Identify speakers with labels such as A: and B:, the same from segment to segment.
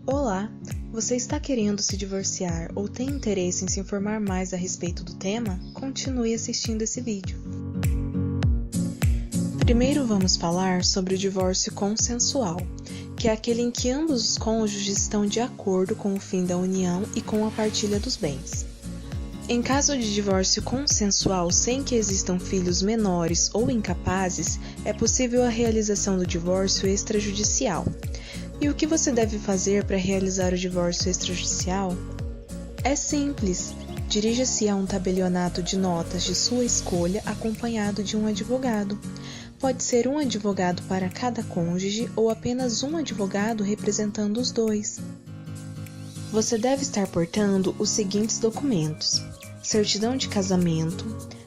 A: Olá! Você está querendo se divorciar ou tem interesse em se informar mais a respeito do tema? Continue assistindo esse vídeo. Primeiro vamos falar sobre o divórcio consensual, que é aquele em que ambos os cônjuges estão de acordo com o fim da união e com a partilha dos bens. Em caso de divórcio consensual sem que existam filhos menores ou incapazes, é possível a realização do divórcio extrajudicial. E o que você deve fazer para realizar o divórcio extrajudicial? É simples. Dirija-se a um tabelionato de notas de sua escolha acompanhado de um advogado. Pode ser um advogado para cada cônjuge ou apenas um advogado representando os dois. Você deve estar portando os seguintes documentos: certidão de casamento,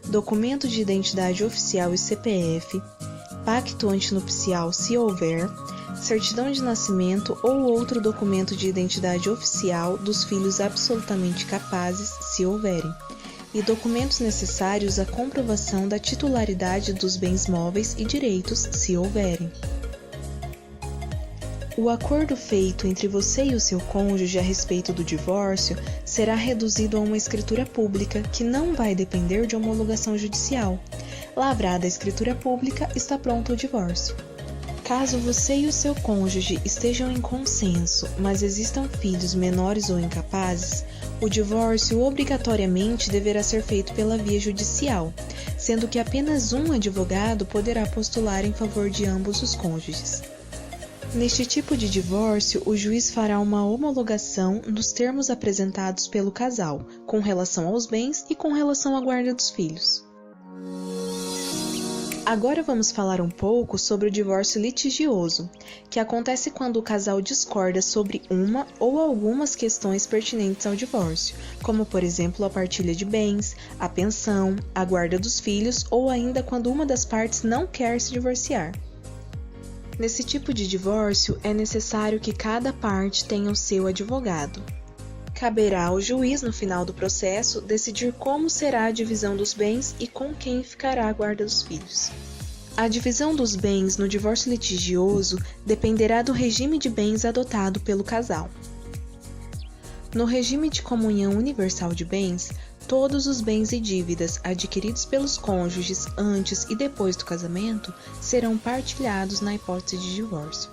A: documento de identidade oficial e CPF, pacto antinupcial se houver, certidão de nascimento ou outro documento de identidade oficial dos filhos absolutamente capazes, se houverem, e documentos necessários à comprovação da titularidade dos bens móveis e direitos, se houverem. O acordo feito entre você e o seu cônjuge a respeito do divórcio será reduzido a uma escritura pública que não vai depender de homologação judicial. Lavrada a escritura pública, está pronto o divórcio. Caso você e o seu cônjuge estejam em consenso, mas existam filhos menores ou incapazes, o divórcio obrigatoriamente deverá ser feito pela via judicial, sendo que apenas um advogado poderá postular em favor de ambos os cônjuges. Neste tipo de divórcio, o juiz fará uma homologação dos termos apresentados pelo casal, com relação aos bens e com relação à guarda dos filhos. Agora vamos falar um pouco sobre o divórcio litigioso, que acontece quando o casal discorda sobre uma ou algumas questões pertinentes ao divórcio, como por exemplo a partilha de bens, a pensão, a guarda dos filhos ou ainda quando uma das partes não quer se divorciar. Nesse tipo de divórcio, é necessário que cada parte tenha o seu advogado. Caberá ao juiz, no final do processo, decidir como será a divisão dos bens e com quem ficará a guarda dos filhos. A divisão dos bens no divórcio litigioso dependerá do regime de bens adotado pelo casal. No regime de comunhão universal de bens, todos os bens e dívidas adquiridos pelos cônjuges antes e depois do casamento serão partilhados na hipótese de divórcio.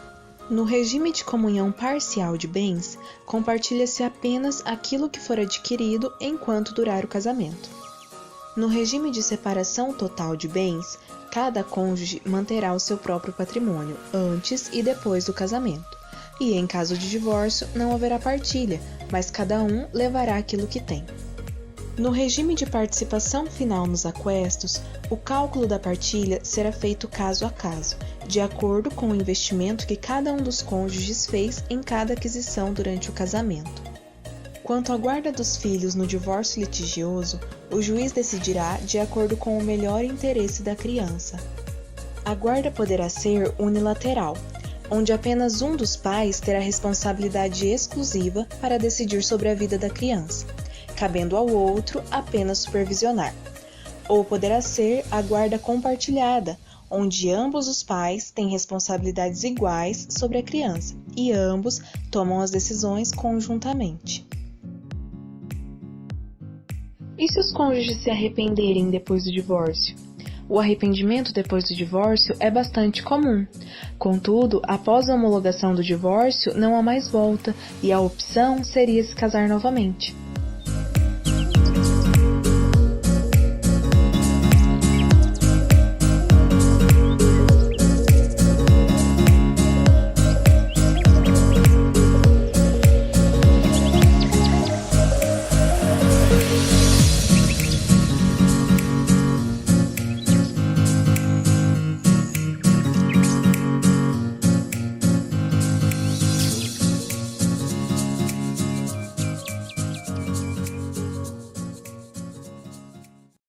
A: No regime de comunhão parcial de bens, compartilha-se apenas aquilo que for adquirido enquanto durar o casamento. No regime de separação total de bens, cada cônjuge manterá o seu próprio patrimônio antes e depois do casamento. E em caso de divórcio, não haverá partilha, mas cada um levará aquilo que tem. No regime de participação final nos aquestos, o cálculo da partilha será feito caso a caso, de acordo com o investimento que cada um dos cônjuges fez em cada aquisição durante o casamento. Quanto à guarda dos filhos no divórcio litigioso, o juiz decidirá de acordo com o melhor interesse da criança. A guarda poderá ser unilateral, onde apenas um dos pais terá responsabilidade exclusiva para decidir sobre a vida da criança, cabendo ao outro apenas supervisionar. Ou poderá ser a guarda compartilhada, onde ambos os pais têm responsabilidades iguais sobre a criança e ambos tomam as decisões conjuntamente. E se os cônjuges se arrependerem depois do divórcio? O arrependimento depois do divórcio é bastante comum. Contudo, após a homologação do divórcio, não há mais volta e a opção seria se casar novamente.